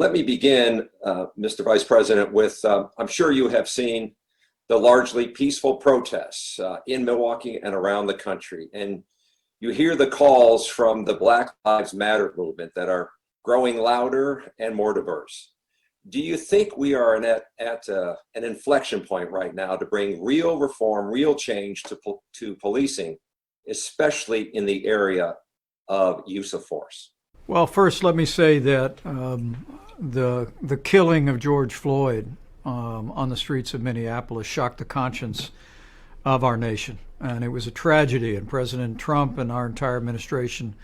Let me begin, Mr. Vice President, with I'm sure you have seen the largely peaceful protests in Milwaukee and around the country. And you hear the calls from the Black Lives Matter movement that are growing louder and more diverse. Do you think we are at an inflection point right now to bring real reform, real change to policing, especially in the area of use of force? Well, first, let me say that the killing of George Floyd on the streets of Minneapolis shocked the conscience of our nation, and it was a tragedy. And President Trump and our entire administration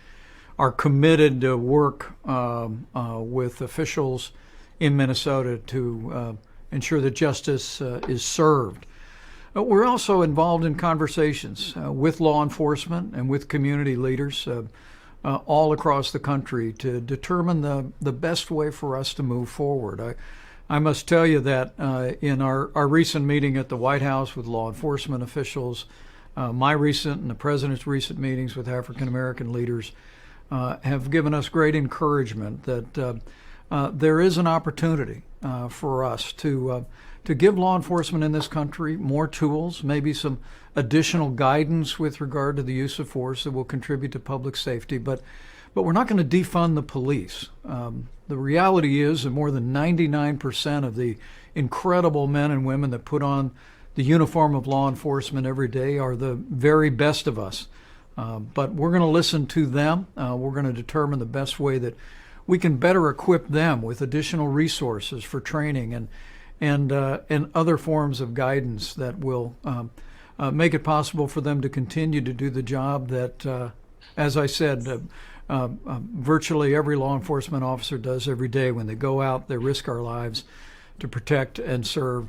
are committed to work with officials in Minnesota to ensure that justice is served. We're also involved in conversations with law enforcement and with community leaders all across the country to determine the best way for us to move forward. I must tell you that in our recent meeting at the White House with law enforcement officials, my recent and the President's recent meetings with African American leaders have given us great encouragement that there is an opportunity for us to give law enforcement in this country more tools, maybe some additional guidance with regard to the use of force that will contribute to public safety, but we're not going to defund the police. The reality is that more than 99% of the incredible men and women that put on the uniform of law enforcement every day are the very best of us. But we're going to listen to them. We're going to determine the best way that we can better equip them with additional resources for training and other forms of guidance that will make it possible for them to continue to do the job that, as I said, virtually every law enforcement officer does every day. When they go out, they risk our lives to protect and serve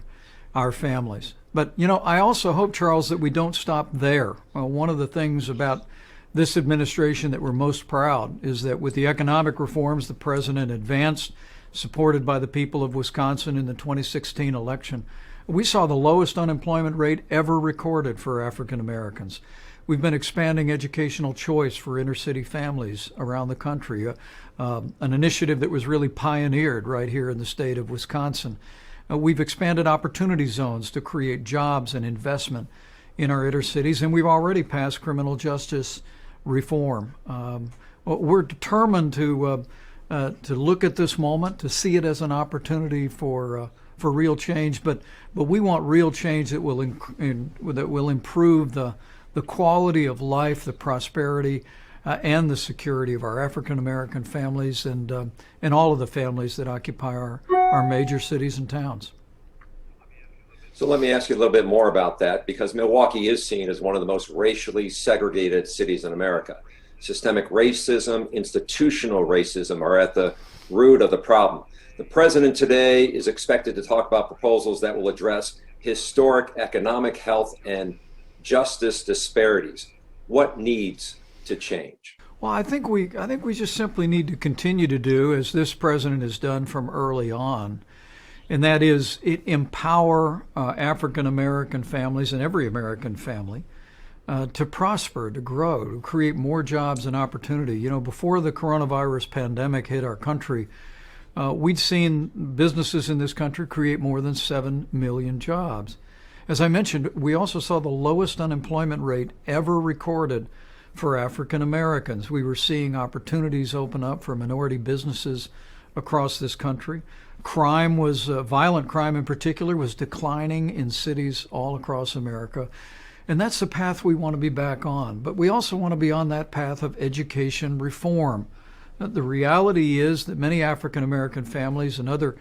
our families. But, I also hope, Charles, that we don't stop there. One of the things about this administration that we're most proud is that with the economic reforms the president advanced, supported by the people of Wisconsin in the 2016 election, we saw the lowest unemployment rate ever recorded for African Americans. We've been expanding educational choice for inner city families around the country, an initiative that was really pioneered right here in the state of Wisconsin. We've expanded opportunity zones to create jobs and investment in our inner cities, and we've already passed criminal justice reform. We're determined to look at this moment, to see it as an opportunity for real change, but we want real change that will improve the quality of life, the prosperity, and the security of our African American families and all of the families that occupy our major cities and towns. So let me ask you a little bit more about that, because Milwaukee is seen as one of the most racially segregated cities in America. Systemic racism, institutional racism are at the root of the problem. The president today is expected to talk about proposals that will address historic economic, health, and justice disparities. What needs to change? Well, I think we just simply need to continue to do as this president has done from early on, and that is empower African American families and every American family to prosper, to grow, to create more jobs and opportunity. Before the coronavirus pandemic hit our country, we'd seen businesses in this country create more than 7 million jobs. As I mentioned, we also saw the lowest unemployment rate ever recorded for African Americans. We were seeing opportunities open up for minority businesses across this country. Violent crime in particular, was declining in cities all across America. And that's the path we want to be back on. But we also want to be on that path of education reform. The reality is that many African American families and other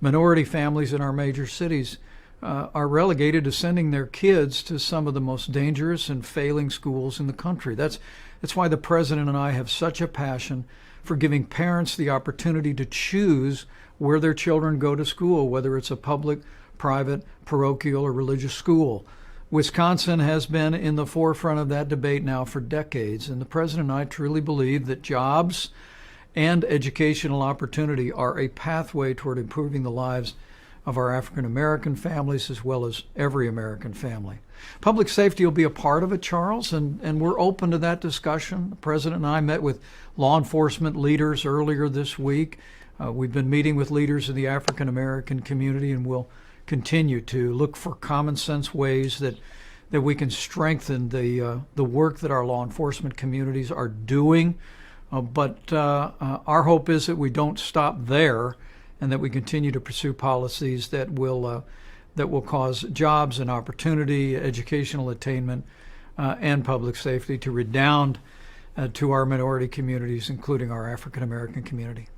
minority families in our major cities are relegated to sending their kids to some of the most dangerous and failing schools in the country. That's why the president and I have such a passion for giving parents the opportunity to choose where their children go to school, whether it's a public, private, parochial, or religious school. Wisconsin has been in the forefront of that debate now for decades, and the president and I truly believe that jobs and educational opportunity are a pathway toward improving the lives of our African American families as well as every American family. Public safety will be a part of it, Charles, and we're open to that discussion. The president and I met with law enforcement leaders earlier this week. We've been meeting with leaders of the African American community, and we'll continue to look for common sense ways that we can strengthen the work that our law enforcement communities are doing. But our hope is that we don't stop there, and that we continue to pursue policies that will cause jobs and opportunity, educational attainment, and public safety to redound to our minority communities, including our African American community.